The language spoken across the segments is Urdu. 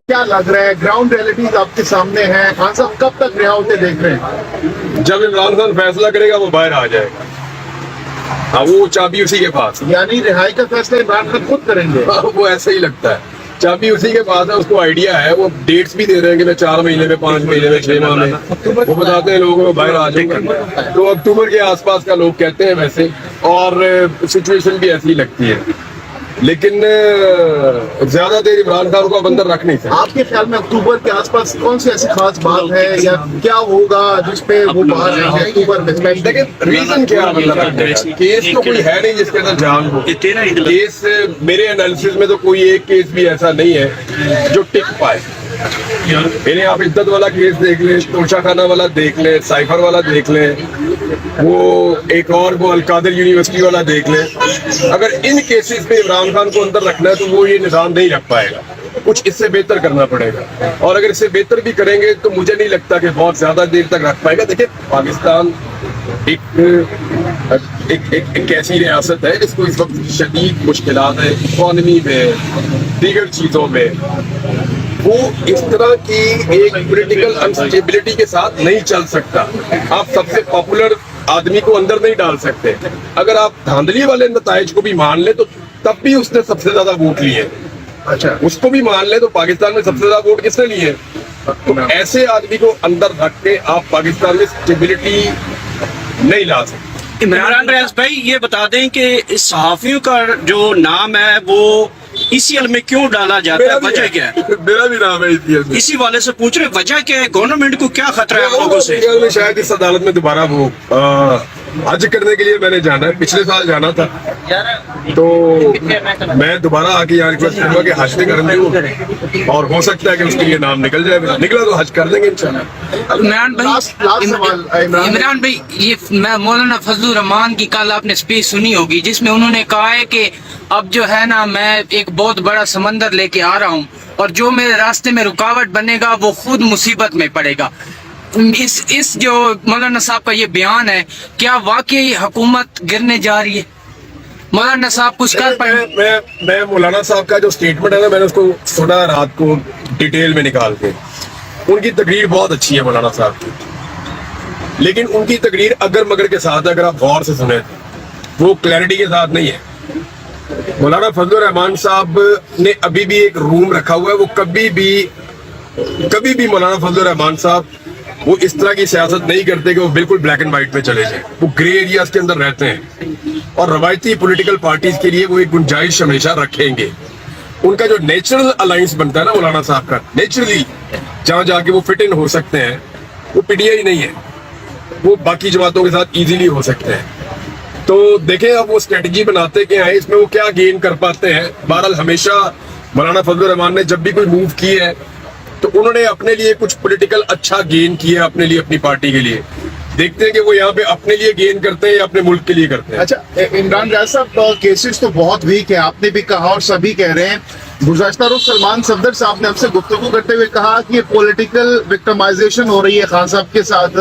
کیا لگ رہا ہے گراؤنڈ ریئلٹیز آپ کے سامنے ہیں؟ خان صاحب کب تک رہا ہوتے دیکھ رہے ہیں؟ جب عمران خان فیصلہ کرے گا وہ باہر آ جائے گا. ہاں وہ چابی اسی کے پاس ہے. یعنی رہائی کا فیصلہ عمران خان خود کریں گے؟ وہ ایسا ہی لگتا ہے. چابی اسی کے پاس ہے. اس کو آئیڈیا ہے. وہ ڈیٹس بھی دے رہے ہیں کہ میں 4 مہینے میں 5 مہینے میں 6 ماہ میں. وہ بتاتے ہیں لوگوں کو باہر آ جائیں گے. تو اکتوبر کے آس پاس کا لوگ کہتے ہیں ویسے. اور سچویشن بھی ایسی لگتی ہے. لیکن زیادہ دیر عمران خان کو اب اندر رکھ نہیں سکتے. آپ کے خیال میں اکتوبر کے آس پاس کون سی ایسی خاص بات ہے یا کیا ہوگا جس پہ وہ باہر آئیں گے اکتوبر میں؟ لیکن ریزن کیا مطلب کیس تو کوئی ہے نہیں جس کے اندر جان ہو. کیس میرے انالیسس میں تو کوئی ایک کیس بھی ایسا نہیں ہے جو ٹک پائے. یعنی آپ عدت والا کیس دیکھ لیں, توشہ خانہ والا دیکھ لیں, سائفر والا دیکھ لیں, وہ ایک اور وہ القادر یونیورسٹی والا دیکھ لیں. اگر ان کیسز پہ عمران خان کو اندر رکھنا ہے تو وہ یہ نظام نہیں رکھ پائے گا. کچھ اس سے بہتر کرنا پڑے گا. اور اگر اس سے بہتر بھی کریں گے تو مجھے نہیں لگتا کہ بہت زیادہ دیر تک رکھ پائے گا. دیکھیں پاکستان ایک ایسی ریاست ہے جس کو اس وقت شدید مشکلات ہیں اکانومی میں, دیگر چیزوں میں. وہ اس طرح کی ایک پولیٹیکل انسٹیبلٹی کے ساتھ نہیں چل سکتا. آپ سب سے پاپولر آدمی کو اندر نہیں ڈال سکتے. اگر آپ دھاندلی والے نتائج کو بھی مان لیں تو تب بھی اس نے سب سے زیادہ ووٹ لیے. اچھا اس کو بھی مان لیں تو پاکستان میں سب سے زیادہ ووٹ کس نے لیے؟ تو ایسے آدمی کو اندر رکھ کے آپ پاکستان میں اسٹیبلٹی نہیں لا سکتے. عمران ریاض بھائی یہ بتا دیں کہ صحافیوں کا جو نام ہے وہ اسی عمل میں کیوں ڈالا جاتا ہے, وجہ کیا ہے؟ میرا بھی نام ہے اسی والے سے پوچھ رہے وجہ کیا ہے, گورنمنٹ کو کیا خطرہ ہے لوگوں سے؟ شاید اس عدالت میں دوبارہ وہ حج کرنے کے لیے میں نے جانا ہے. پچھلے سال جانا تھا تو میں دوبارہ آ کے یہاں ریکویسٹ کروں گا کہ حج نہیں کریں گے اور ہو سکتا ہے کہ اس کے لیے نام نکل جائے. نکلا تو حج کر دیں گے انشاءاللہ. عمران بھائی یہ مولانا فضل الرحمان کی کل آپ نے اسپیچ سنی ہوگی جس میں انہوں نے کہا ہے کہ اب جو ہے نا میں ایک بہت بڑا سمندر لے کے آ رہا ہوں اور جو میرے راستے میں رکاوٹ بنے گا وہ خود مصیبت میں پڑے گا. اس جو مولانا صاحب کا یہ بیان ہے کیا واقعی حکومت گرنے جا رہی ہے؟ مولانا صاحب کچھ کر پائے؟ میں مولانا صاحب کا جو سٹیٹمنٹ ہے نا میں نے اس کو سنا رات کو ڈیٹیل میں نکال کے. ان کی تقریر بہت اچھی ہے مولانا صاحب کی, لیکن ان کی تقریر اگر مگر کے ساتھ اگر آپ غور سے سنیں وہ کلیئرٹی کے ساتھ نہیں ہے. مولانا فضل الرحمان صاحب نے ابھی بھی ایک روم رکھا ہوا ہے. وہ کبھی بھی مولانا فضل الرحمان صاحب وہ اس طرح کی سیاست نہیں کرتے کہ وہ بالکل بلیک اینڈ وائٹ میں چلے جائیں. وہ گرے ایریاز کے اندر رہتے ہیں اور روایتی پولیٹیکل پارٹیز کے لیے وہ ایک گنجائش ہمیشہ رکھیں گے. ان کا جو نیچرل الائنس بنتا ہے نا مولانا صاحب کا, نیچرلی جہاں جا کے وہ فٹ ان ہو سکتے ہیں وہ پی ٹی آئی نہیں ہے, وہ باقی جماعتوں کے ساتھ ایزیلی ہو سکتے ہیں. تو دیکھیں اب وہ اسٹریٹجی بناتے کہ ہیں اس میں وہ کیا گین کر پاتے ہیں. بہرحال ہمیشہ مولانا فضل الرحمان نے جب بھی کوئی موو کی ہے تو انہوں نے اپنے لیے کچھ پولیٹیکل اچھا گین کیا اپنے لیے, اپنی پارٹی کے لیے. دیکھتے ہیں کہ وہ یہاں پہ اپنے لیے گین کرتے ہیں یا اپنے ملک کے لیے کرتے ہیں. اچھا عمران ریاض صاحب کیسز تو بہت ویک ہے, آپ نے بھی کہا اور سبھی کہہ رہے ہیں. گزشتہ روز سلمان صفدر صاحب نے ہم سے گفتگو کرتے ہوئے کہا کہ یہ پولیٹیکل وکٹمائزیشن ہو رہی ہے خان صاحب کے ساتھ.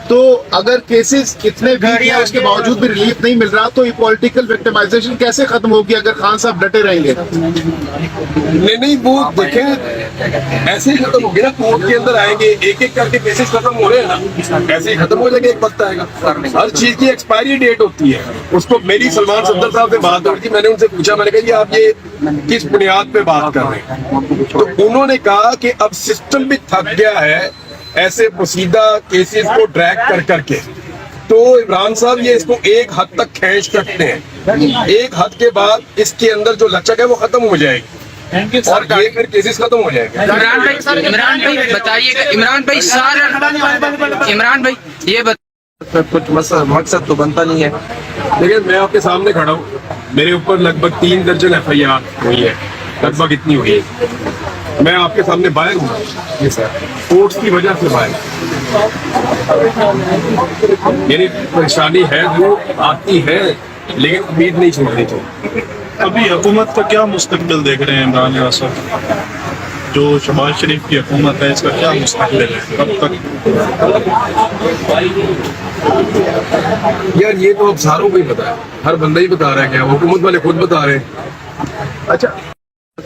تو اگر کیسز اتنے ویک ہیں اس کے باوجود بھی ریلیف نہیں مل رہا تو یہ پولیٹیکل وکٹمائزیشن کیسے ختم ہوگی اگر خان صاحب ڈٹے رہیں گے؟ نہیں وہ دیکھیں ایسے ہی ختم ہوگی نا. کورٹ کے اندر آئیں گے ایک ایک کر کے کیسز ختم ہو رہے ہیں نا, ایسے ہی ختم ہو جائے گا. ایک وقت آئے گا, ہر چیز کی ایکسپائری ڈیٹ ہوتی ہے. اس کو میری سلمان صفدر صاحب سے بات ہو رہی تھی, میں نے ان سے پوچھا, میں نے کہا یہ آپ یہ کس بنیاد پہ بات کر رہے ہیں؟ تو انہوں نے کہا کہ اب سسٹم بھی تھک گیا ہے ایسے پوشیدہ کیسز کو ڈریگ کر کے. تو عمران صاحب یہ اس کو ایک حد تک کھینچ سکتے ہیں, ایک حد کے بعد اس کے اندر جو لچک ہے وہ ختم ہو جائے گی اور یہ پھر کیسز ختم ہو جائے گا. عمران بھائی بتائیے گا, عمران بھائی یہ کچھ مقصد تو بنتا نہیں ہے. لیکن میں آپ کے سامنے کھڑا ہوں, میرے اوپر لگ بھگ 3 درجن ایف آئی آر ہوئی ہے, لگ بھگ اتنی ہوئی ہے. میں آپ کے سامنے باہر ہوں کورٹس کی وجہ سے باہر, یعنی پریشانی ہے وہ آتی ہے لیکن امید نہیں چھوڑنی چاہیے. ابھی حکومت کا کیا مستقبل دیکھ رہے ہیں عمران ریاض صاحب؟ جو شہباز شریف کی حکومت ہے اس کا کیا مستقبل ہے, کب تک؟ یار یہ تو اب ساروں کو ہی پتا ہے, ہر بندہ ہی بتا رہا ہے, کیا حکومت والے خود بتا رہے ہیں. اچھا